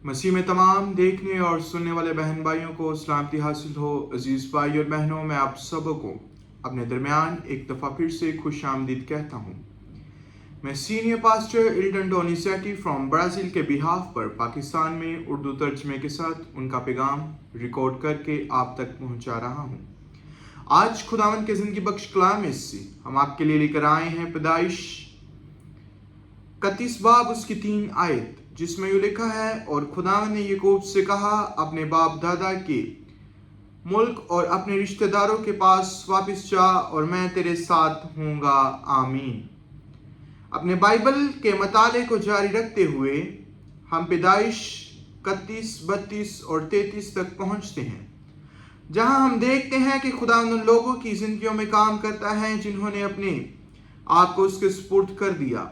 مسیح میں تمام دیکھنے اور سننے والے بہن بھائیوں کو سلامتی حاصل ہو۔ عزیز بھائی اور بہنوں، میں آپ سب کو اپنے درمیان ایک دفعہ پھر سے خوش آمدید کہتا ہوں۔ میں senior pastor Elton Donizetti from Brazil کے بہاف پر پاکستان میں اردو ترجمے کے ساتھ ان کا پیغام ریکارڈ کر کے آپ تک پہنچا رہا ہوں۔ آج خداوند کے زندگی بخش کلام میں سے ہم آپ کے لیے لے کر آئے ہیں پیدائش 31 باب اس کی 3 آیت، جس میں یہ لکھا ہے، اور خداوند نے یعقوب سے کہا، اپنے باپ دادا کے ملک اور اپنے رشتہ داروں کے پاس واپس جا اور میں تیرے ساتھ ہوں گا، آمین۔ اپنے بائبل کے مطالعے کو جاری رکھتے ہوئے ہم پیدائش 31، 32 اور 33 تک پہنچتے ہیں، جہاں ہم دیکھتے ہیں کہ خداوند ان لوگوں کی زندگیوں میں کام کرتا ہے جنہوں نے اپنے آپ کو اس کے سپرد کر دیا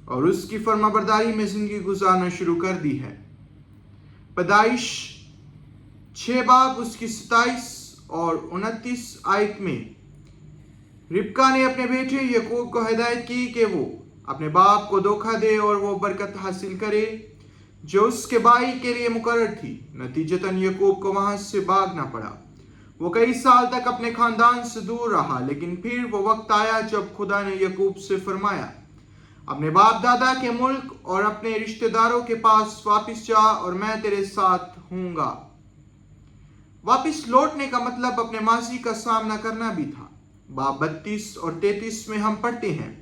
اور اس کی فرما برداری میں زندگی گزارنا شروع کر دی ہے۔ پیدائش 6 باب اس کی 27 اور 29 آیت میں ربکا نے اپنے بیٹے یعقوب کو ہدایت کی کہ وہ اپنے باپ کو دھوکہ دے اور وہ برکت حاصل کرے جو اس کے بھائی کے لیے مقرر تھی۔ نتیجتاً یعقوب کو وہاں سے بھاگنا پڑا۔ وہ کئی سال تک اپنے خاندان سے دور رہا، لیکن پھر وہ وقت آیا جب خدا نے یعقوب سے فرمایا، اپنے باپ دادا کے ملک اور اپنے رشتہ داروں کے پاس واپس جا اور میں تیرے ساتھ ہوں گا۔ واپس لوٹنے کا مطلب اپنے ماضی کا سامنا کرنا بھی تھا۔ باب 32 اور 33 میں ہم پڑھتے ہیں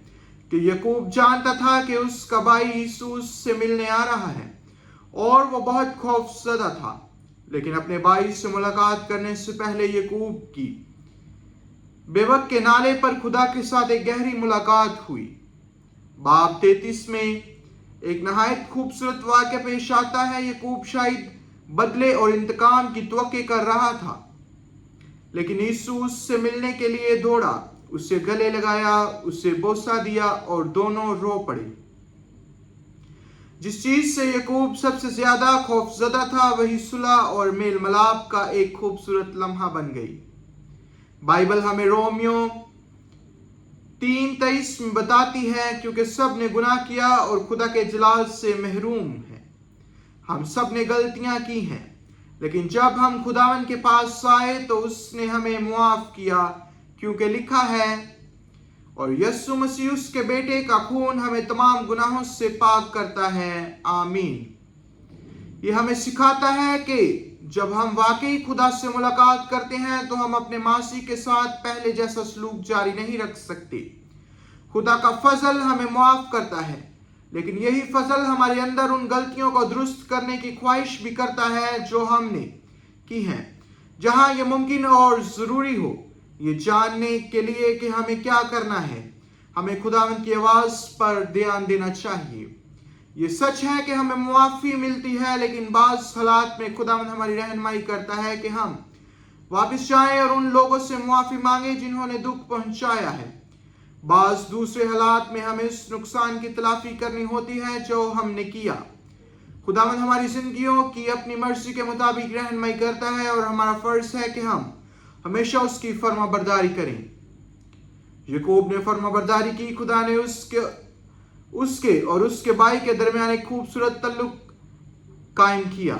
کہ یعقوب جانتا تھا کہ اس کا بھائی یوسف اس سے ملنے آ رہا ہے اور وہ بہت خوف زدہ تھا، لیکن اپنے بھائی سے ملاقات کرنے سے پہلے یعقوب کی بیوک کے نالے پر خدا کے ساتھ ایک گہری ملاقات ہوئی۔ باب 33 میں ایک نہایت خوبصورت واقعہ پیش آتا ہے۔ یعقوب شاید بدلے اور انتقام کی توقع کر رہا تھا، لیکن یوسف اس سے ملنے کے لیے دوڑا، اسے گلے لگایا، اسے بوسہ دیا اور دونوں رو پڑے۔ جس چیز سے یعقوب سب سے زیادہ خوف زدہ تھا وہی صلح اور میل ملاپ کا ایک خوبصورت لمحہ بن گئی۔ بائبل ہمیں رومیو 3:23 میں بتاتی ہے، کیونکہ سب نے گناہ کیا اور خدا کے جلال سے محروم ہیں۔ ہم سب نے غلطیاں کی ہیں، لیکن جب ہم خداوند کے پاس آئے تو اس نے ہمیں معاف کیا، کیونکہ لکھا ہے، اور یسوع مسیح اس کے بیٹے کا خون ہمیں تمام گناہوں سے پاک کرتا ہے، آمین۔ یہ ہمیں سکھاتا ہے کہ جب ہم واقعی خدا سے ملاقات کرتے ہیں تو ہم اپنے ماضی کے ساتھ پہلے جیسا سلوک جاری نہیں رکھ سکتے۔ خدا کا فضل ہمیں معاف کرتا ہے، لیکن یہی فضل ہمارے اندر ان غلطیوں کو درست کرنے کی خواہش بھی کرتا ہے جو ہم نے کی ہیں، جہاں یہ ممکن اور ضروری ہو۔ یہ جاننے کے لیے کہ ہمیں کیا کرنا ہے، ہمیں خداوند کی آواز پر دھیان دینا چاہیے۔ یہ سچ ہے کہ ہمیں معافی ملتی ہے، لیکن بعض حالات میں خداوند ہماری رہنمائی کرتا ہے کہ ہم واپس جائیں اور ان لوگوں سے معافی مانگیں جنہوں نے دکھ پہنچایا ہے۔ بعض دوسرے حالات میں ہمیں اس نقصان کی تلافی کرنی ہوتی ہے جو ہم نے کیا۔ خداوند ہماری زندگیوں کی اپنی مرضی کے مطابق رہنمائی کرتا ہے اور ہمارا فرض ہے کہ ہم ہمیشہ اس کی فرما برداری کریں۔ یعقوب نے فرما برداری کی۔ خدا نے اس کے اور اس کے بھائی کے درمیان ایک خوبصورت تعلق قائم کیا۔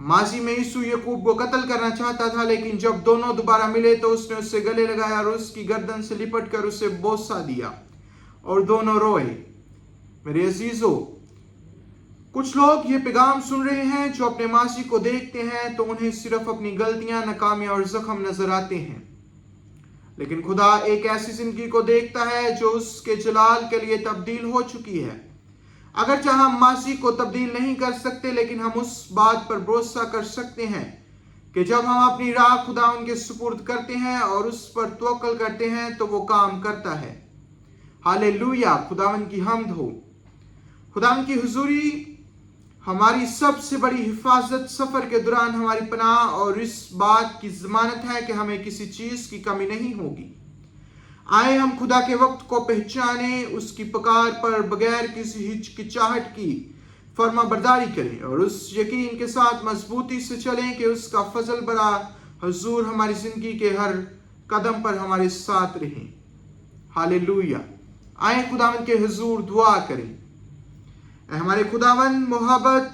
ماضی میں یوسف یعقوب کو قتل کرنا چاہتا تھا، لیکن جب دونوں دوبارہ ملے تو اس نے اسے گلے لگایا اور اس کی گردن سے لپٹ کر اسے بوسہ دیا اور دونوں روئے۔ میرے عزیزو، کچھ لوگ یہ پیغام سن رہے ہیں جو اپنے ماضی کو دیکھتے ہیں تو انہیں صرف اپنی غلطیاں، ناکامیاں اور زخم نظر آتے ہیں، لیکن خدا ایک ایسی زندگی کو دیکھتا ہے جو اس کے جلال کے لیے تبدیل ہو چکی ہے۔ اگرچہ ہم ماضی کو تبدیل نہیں کر سکتے، لیکن ہم اس بات پر بھروسہ کر سکتے ہیں کہ جب ہم اپنی راہ خداوند کے سپرد کرتے ہیں اور اس پر توکل کرتے ہیں تو وہ کام کرتا ہے۔ ہالےلویا، خداوند کی حمد ہو۔ خداوند کی حضوری ہماری سب سے بڑی حفاظت، سفر کے دوران ہماری پناہ اور اس بات کی ضمانت ہے کہ ہمیں کسی چیز کی کمی نہیں ہوگی۔ آئے ہم خدا کے وقت کو پہچانیں، اس کی پکار پر بغیر کسی ہچکچاہٹ کی فرما برداری کریں اور اس یقین کے ساتھ مضبوطی سے چلیں کہ اس کا فضل بڑا حضور ہماری زندگی کے ہر قدم پر ہمارے ساتھ رہیں۔ ہالےلویا۔ آئیں خداوند کے حضور دعا کریں۔ اے ہمارے خداوند، محبت